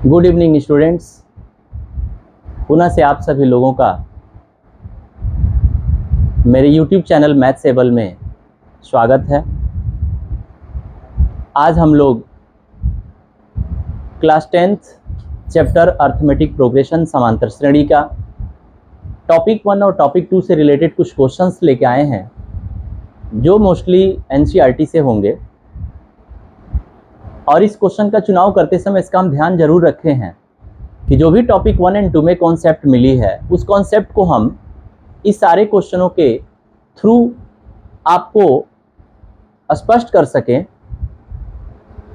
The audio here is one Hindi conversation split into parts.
Good evening students. पुनः से आप सभी लोगों का मेरे यूट्यूब चैनल मैथ्सेबल में स्वागत है। आज हम लोग class 10th chapter arithmetic progression समांतर श्रेणी का टॉपिक 1 और टॉपिक 2 से रिलेटेड कुछ क्वेश्चंस लेके आए हैं जो मोस्टली एनसीईआरटी से होंगे। और इस क्वेश्चन का चुनाव करते समय इसका हम ध्यान जरूर रखे हैं कि जो भी टॉपिक 1 और 2 में कॉन्सेप्ट मिली है उस कॉन्सेप्ट को हम इस सारे क्वेश्चनों के थ्रू आपको स्पष्ट कर सकें।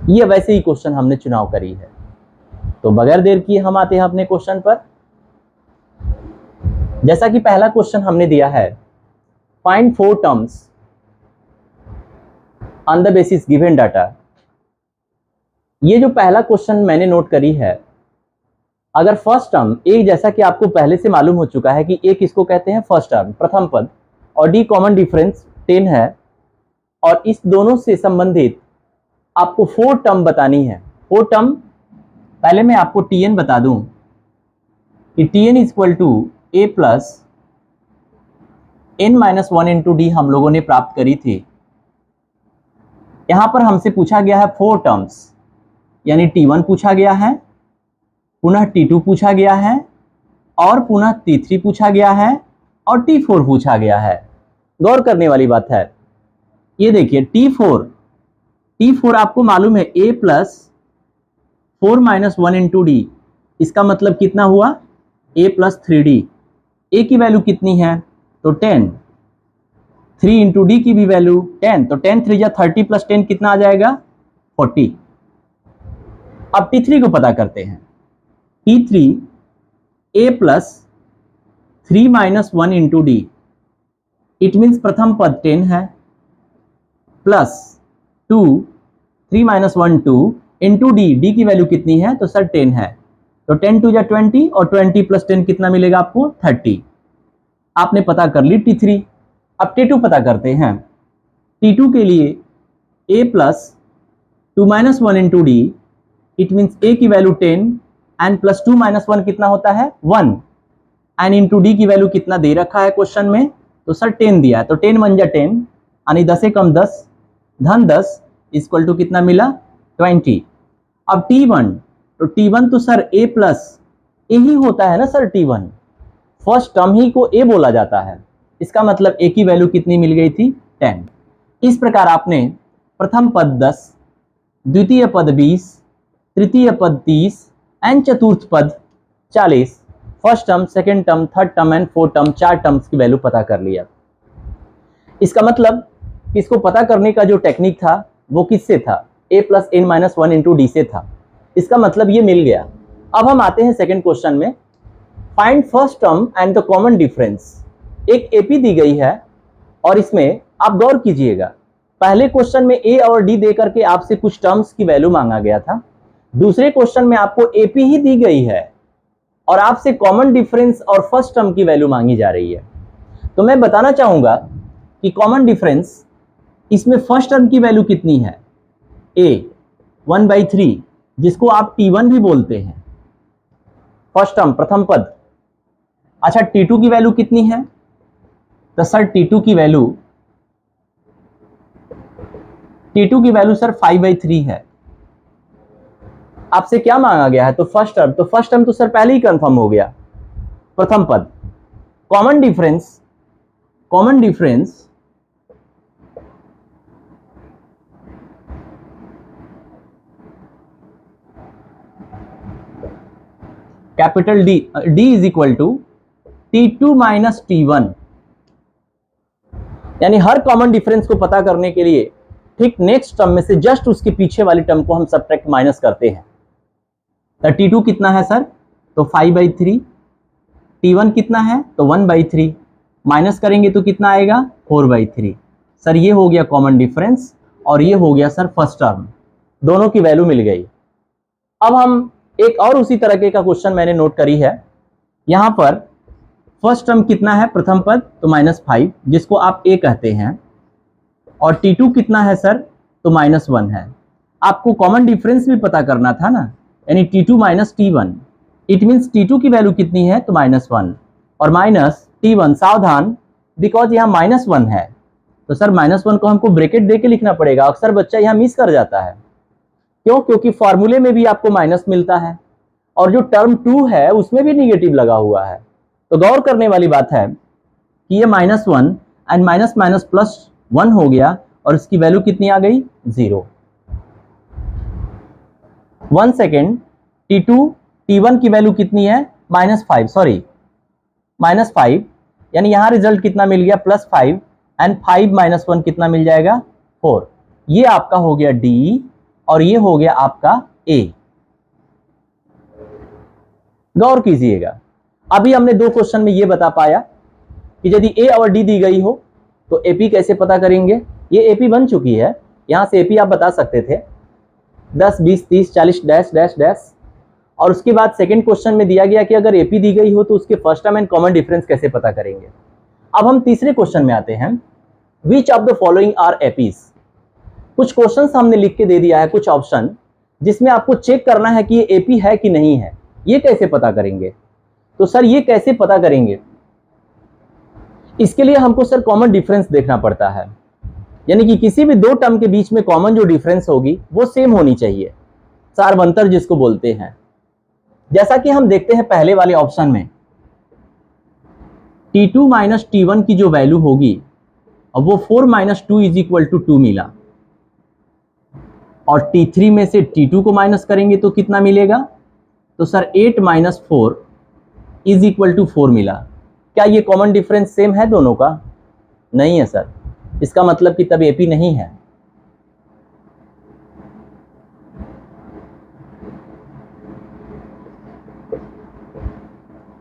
ये वैसे ही क्वेश्चन हमने चुनाव करी है। तो बगैर देर किए हम आते हैं अपने क्वेश्चन पर। जैसा कि पहला क्वेश्चन हमने दिया है, find 4 terms on the basis given data. ये जो पहला क्वेश्चन मैंने नोट करी है, अगर फर्स्ट टर्म ए, जैसा कि आपको पहले से मालूम हो चुका है कि ए किसको कहते हैं, फर्स्ट टर्म प्रथम पद, और डी कॉमन डिफरेंस 10 है, और इस दोनों से संबंधित आपको 4 टर्म बतानी है। 4 टर्म पहले मैं आपको टीएन बता दूं कि TN equal to a plus n minus 1 into d हम लोगों ने प्राप्त करी थी। यहां पर हमसे पूछा गया है 4 टर्म्स, यानी T1 पूछा गया है, पुनः T2 पूछा गया है, और पुनः T3 पूछा गया है, और T4 पूछा गया है। गौर करने वाली बात है, ये देखिए T4 आपको मालूम है A plus 4 minus 1 into D, इसका मतलब कितना हुआ, A प्लस 3D। A की वैल्यू कितनी है, तो 10, 3 इंटू डी की भी वैल्यू 10, तो 10 3 जा 30 प्लस 10 कितना आ जाएगा, 40। अब T3 को पता करते हैं। T3 A plus 3 minus 1 into D, it means प्रथम पद 10 है, plus 2 3 minus 1 2 into D, D की वैल्यू कितनी है, तो सर 10 है, तो 10 2 जा 20, और 20 प्लस 10 कितना मिलेगा आपको, 30। आपने पता कर ली T3। अब T2 पता करते हैं। T2 के लिए A plus 2 minus 1 into D, it means A की वैल्यू 10 एंड प्लस 2 माइनस 1 कितना होता है, 1, एंड इंटू डी की वैल्यू कितना दे रखा है क्वेश्चन में, तो सर 10 दिया है, तो 10 1 जा 10, यानी 10 से कम 10, धन 10 इक्वल टू कितना मिला, 20। अब T1, तो T1 तो सर A प्लस ए ही होता है ना सर, T1 फर्स्ट टर्म ही को A बोला जाता है, इसका मतलब A की वैल्यू कितनी मिल गई थी, 10। इस प्रकार आपने प्रथम पद 10, द्वितीय पद 20, तृतीय पद 30 एंड चतुर्थ पद 40, first term, second term, third term and fourth term, 4 terms की वैल्यू पता कर लिया। इसका मतलब इसको पता करने का जो टेक्निक था वो किससे था, a plus n minus 1 into d से था। इसका मतलब ये मिल गया। अब हम आते हैं सेकेंड क्वेश्चन में, find first term and the common difference. एक एपी दी गई है और इसमें आप गौर कीजिएगा, पहले क्वेश्चन में ए और डी दे करके आपसे कुछ टर्म्स की वैल्यू मांगा गया था, दूसरे क्वेश्चन में आपको एपी ही दी गई है और आपसे कॉमन डिफरेंस और फर्स्ट टर्म की वैल्यू मांगी जा रही है। तो मैं बताना चाहूंगा कि कॉमन डिफरेंस, इसमें फर्स्ट टर्म की वैल्यू कितनी है, a 1/3, जिसको आप T1 भी बोलते हैं, फर्स्ट टर्म प्रथम पद। अच्छा, T2 की वैल्यू कितनी है, तो सर T2 की वैल्यू सर 5/3 है। आपसे क्या मांगा गया है, तो फर्स्ट टर्म, तो फर्स्ट टर्म तो सर पहले ही कंफर्म हो गया, प्रथम पद। Common difference capital D is equal to T2 minus T1, यानी हर कॉमन डिफरेंस को पता करने के लिए ठीक नेक्स्ट टर्म में से जस्ट उसके पीछे वाली टर्म को हम सब्ट्रैक्ट माइनस करते हैं। तो T2 कितना है सर, तो 5/3, T1 कितना है, तो 1/3, माइनस करेंगे तो कितना आएगा, 4/3। सर ये हो गया कॉमन डिफरेंस और ये हो गया सर फर्स्ट टर्म, दोनों की वैल्यू मिल गई। अब हम एक और उसी तरह का क्वेश्चन मैंने नोट करी है। यहां पर फर्स्ट टर्म कितना है, प्रथम पद, तो -5, जिसको आप A कहते हैं, और T2 कितना है सर, तो -1 है। आपको कॉमन डिफरेंस भी पता करना था ना, यानी T2 minus T1। It means T2 की वैल्यू कितनी है, तो -1 और माइनस T1। सावधान, बिकॉज यहाँ -1 है तो सर -1 को हमको ब्रैकेट दे के लिखना पड़ेगा। अक्सर बच्चा यहाँ मिस कर जाता है। क्यों? क्योंकि फॉर्मूले में भी आपको माइनस मिलता है और जो टर्म 2 है उसमें भी निगेटिव लगा हुआ है। तो गौर करने वाली बात है कि ये -1 एंड माइनस माइनस प्लस 1 हो गया और इसकी वैल्यू कितनी आ गई, 0। 1 सेकेंड, T2 T1 की वैल्यू कितनी है, -5, सॉरी -5, यानी यहां रिजल्ट कितना मिल गया, +5 एंड 5 - 1 कितना मिल जाएगा, 4। ये आपका हो गया D और ये हो गया आपका A। गौर कीजिएगा, अभी हमने 2 क्वेश्चन में ये बता पाया कि यदि A और D दी गई हो तो AP कैसे पता करेंगे। ये AP बन चुकी है, यहां से AP आप बता सकते थे 10, 20, 30, 40 डैश डैश डैश। और उसके बाद सेकंड क्वेश्चन में दिया गया कि अगर AP दी गई हो तो उसके first term and common difference कैसे पता करेंगे। अब हम तीसरे क्वेश्चन में आते हैं, which of the following are APs। कुछ क्वेश्चन हमने लिख के दे दिया है, कुछ ऑप्शन, जिसमें आपको चेक करना है कि ये AP है कि नहीं है। ये कैसे पता करेंगे, तो सर ये कैसे पता करेंगे, इसके लिए हमको सर कॉमन डिफरेंस देखना पड़ता है। यानी कि किसी भी 2 टर्म के बीच में कॉमन जो डिफरेंस होगी वो सेम होनी चाहिए, सारवंतर जिसको बोलते हैं। जैसा कि हम देखते हैं पहले वाले ऑप्शन में T2 माइनस T1 की जो वैल्यू होगी, अब वो 4 - 2 = 2 मिला और T3 में से T2 को माइनस करेंगे तो कितना मिलेगा, तो सर 8 - 4 = 4 मिला। क्या ये कॉमन डिफरेंस सेम है दोनों का, नहीं है सर, इसका मतलब कि तब AP नहीं है।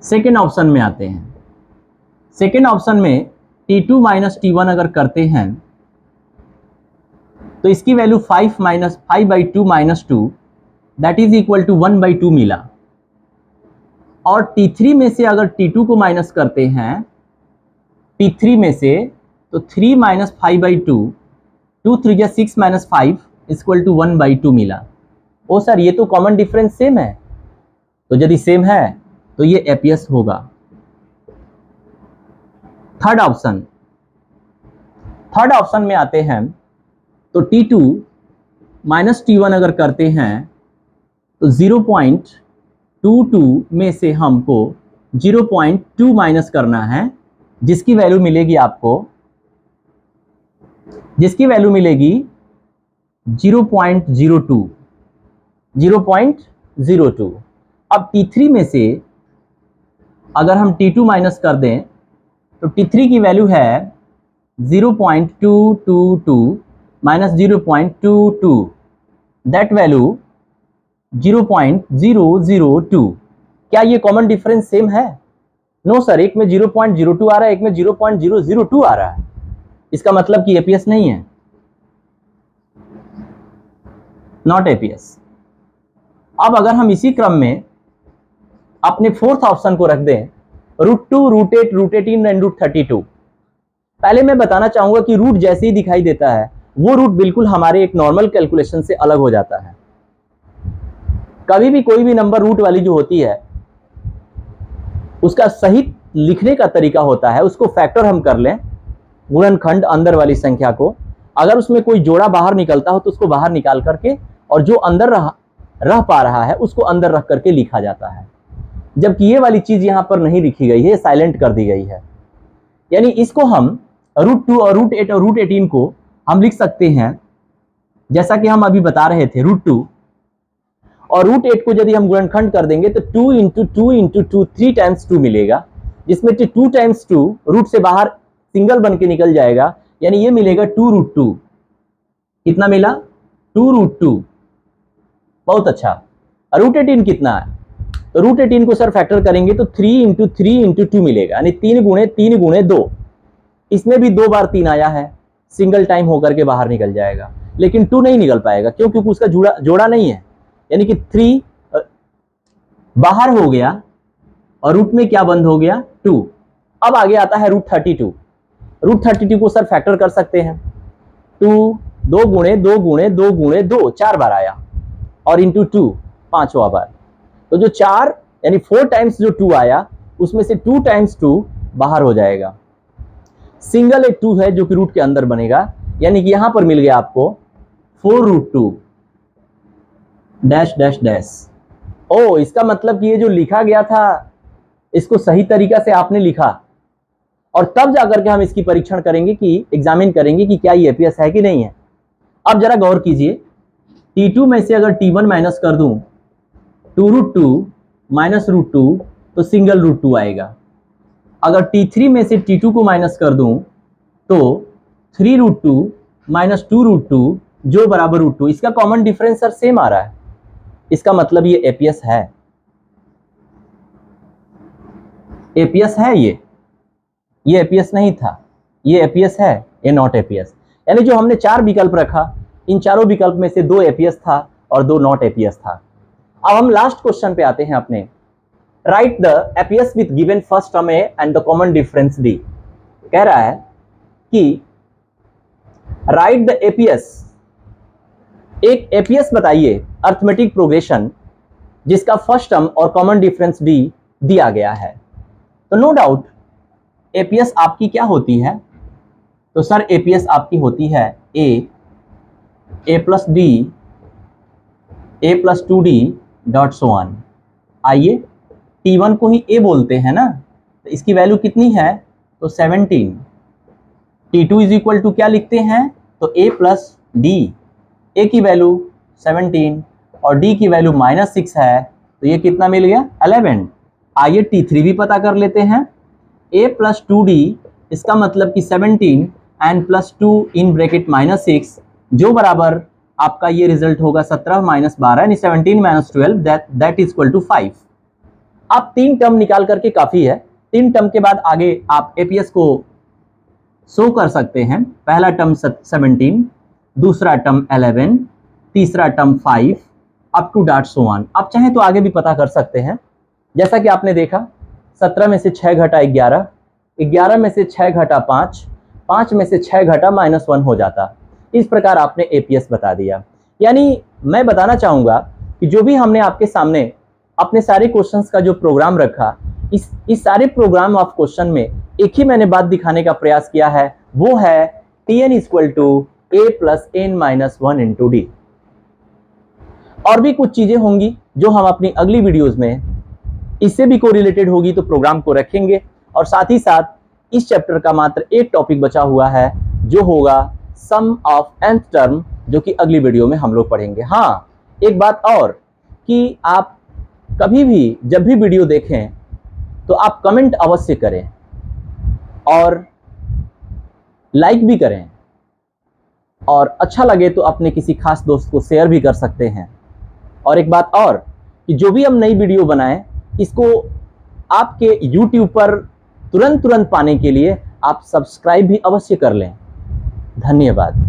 सेकेंड ऑप्शन में आते हैं। सेकेंड ऑप्शन में T2 माइनस T1 अगर करते हैं तो इसकी value 5/2 - 2 that is equal to 1/2 मिला। और T3 में से अगर T2 को माइनस करते हैं T3 में से, तो 3 - 5/2, 2 3 या 6 - 5 = 1/2 मिला। ओ सर ये तो कॉमन डिफरेंस सेम है, तो यदि सेम है तो ये APS होगा। थर्ड ऑप्शन में आते हैं तो T2 माइनस T1 अगर करते हैं तो 0.22 में से हमको 0.2 माइनस करना है, जिसकी वैल्यू मिलेगी आपको, जिसकी वैल्यू मिलेगी 0.02। अब T3 में से अगर हम T2 माइनस कर दें तो T3 की वैल्यू है 0.222 माइनस 0.22, दैट वैल्यू 0.002। क्या ये कॉमन डिफरेंस सेम है, नो सर, एक में 0.02 आ रहा है, एक में 0.002 आ रहा है, इसका मतलब कि APS नहीं है, नॉट APS। अब अगर हम इसी क्रम में अपने फोर्थ ऑप्शन को रख दें, √2, √8, √18 एंड √32। पहले मैं बताना चाहूंगा कि रूट जैसे ही दिखाई देता है वो रूट बिल्कुल हमारे एक नॉर्मल कैलकुलेशन से अलग हो जाता है। कभी भी कोई भी नंबर रूट वाली जो होती है उसका सही लिखने का तरीका होता है, उसको फैक्टर हम कर लें, गुणनखंड अंदर वाली संख्या को, अगर उसमें कोई जोड़ा बाहर निकलता हो तो उसको बाहर निकाल करके और जो अंदर रह पा रहा है उसको अंदर रख करके लिखा जाता है। जबकि ये वाली चीज यहां पर नहीं लिखी गई है, साइलेंट कर दी गई है। यानी इसको हम √2 और √8 और √18 को हम लिख सकते हैं, जैसा कि हम अभी बता रहे थे, √2 और √8 को यदि हम गुणनखंड कर देंगे तो 2 × 2 × 2 3 टाइम्स 2 मिलेगा, जिसमें 2 टाइम्स 2 रूट से बाहर सिंगल बन के निकल जाएगा, यानी ये मिलेगा 2√2। कितना मिला, 2√2। बहुत अच्छा। √18 कितना है, तो √18 को सर फैक्टर करेंगे तो 3 × 3 × 2 मिलेगा, यानी 3 × 2। इसमें भी 2 बार 3 आया है, सिंगल टाइम होकर के बाहर निकल जाएगा, लेकिन 2 नहीं निकल पाएगा। क्यों? क्योंकि उसका जोड़ा नहीं है, यानी कि 3 बाहर हो गया और रूट में क्या बंद हो गया, 2। अब आगे आता है √32। √32 को सर फैक्टर कर सकते हैं, 2 × 2 × 2 × 2 × 2 4 बार आया और इंटू 2, 5वां बार। तो जो 4 यानी 4 टाइम्स जो 2 आया उसमें से 2 टाइम्स 2 बाहर हो जाएगा। सिंगल एक 2 है जो कि रूट के अंदर बनेगा, यानी कि यहां पर मिल गया आपको 4√2 डैश डैश डैश। ओ, इसका मतलब कि ये जो लिखा गया था इसको सही तरीका से आपने लिखा, और तब जाकर के हम इसकी परीक्षण करेंगे कि एग्जामिन करेंगे कि क्या ये एपीएस है कि नहीं है। अब जरा गौर कीजिए, T2 में से अगर T1 माइनस कर दूं 2√2 माइनस √2 तो सिंगल √2 आएगा। अगर T3 में से T2 को माइनस कर दूं तो 3√2 माइनस 2√2 जो बराबर √2। इसका कॉमन डिफरेंस सर सेम आ रहा है, इसका मतलब ये एपीएस है। एपीएस है ये एपीएस नहीं था, ये एपीएस है, ये नॉट एपीएस। यानी जो हमने 4 विकल्प रखा, इन चारों विकल्प में से 2 एपीएस था और 2 नॉट एपीएस था। अब हम लास्ट क्वेश्चन पे आते हैं अपने। Right the APS with given first term A and the common difference D. कह रहा है कि राइट द एपीएस, एक एपीएस बताइए अर्थमेटिक प्रोग्रेशन जिसका फर्स्ट टर्म और कॉमन डिफरेंस डी दिया गया है। तो नो डाउट एपीएस आपकी क्या होती है, तो सर एपीएस आपकी होती है a plus d, a plus 2d dot so on. आइए T1 को ही ए बोलते हैं ना, तो इसकी वैल्यू कितनी है, तो 17। T2 इज इक्वल टू क्या लिखते हैं, तो ए प्लस डी, ए की वैल्यू 17 और डी की वैल्यू -6 है, तो ये कितना मिल गया, 11। आइए T3 भी पता कर लेते हैं। a प्लस 2d, इसका मतलब कि 17 एंड प्लस 2 इन ब्रैकेट -6 जो बराबर आपका ये रिजल्ट होगा 17 माइनस 12 यानी 17 minus 12 that is equal to 5। आप 3 टर्म निकाल करके काफी है। 3 टर्म के बाद आगे आप एपीएस को शो कर सकते हैं। पहला टर्म 17, दूसरा टर्म 11, तीसरा term 5 up to dot so on. आप चाहें तो आगे भी पता कर सकते हैं। जैसा कि आपने देखा 17 में से 6 घटा 11, 11 में से 6 घटा 5, 5 में से 6 घटा -1 हो जाता। इस प्रकार आपने एपीएस बता दिया। यानी मैं बताना चाहूँगा कि जो भी हमने आपके सामने अपने सारे क्वेश्चंस का जो प्रोग्राम रखा, इस सारे प्रोग्राम ऑफ क्वेश्चन में एक ही मैंने बात दिखाने का प्रयास किया है, वो है Tn equal to a plus n minus 1 into d. और भी कुछ चीजें होंगी जो हम अपनी अगली वीडियोज में इससे भी कोरिलेटेड होगी तो प्रोग्राम को रखेंगे, और साथ ही साथ इस चैप्टर का मात्र एक टॉपिक बचा हुआ है जो होगा सम ऑफ nth टर्म, जो कि अगली वीडियो में हम लोग पढ़ेंगे। हाँ, एक बात और कि आप कभी भी जब भी वीडियो देखें तो आप कमेंट अवश्य करें और लाइक भी करें, और अच्छा लगे तो अपने किसी खास दोस्त को शेयर भी कर सकते हैं। और एक बात और कि जो भी हम नई वीडियो बनाएं, इसको आपके YouTube पर तुरंत पाने के लिए आप सब्सक्राइब भी अवश्य कर लें। धन्यवाद।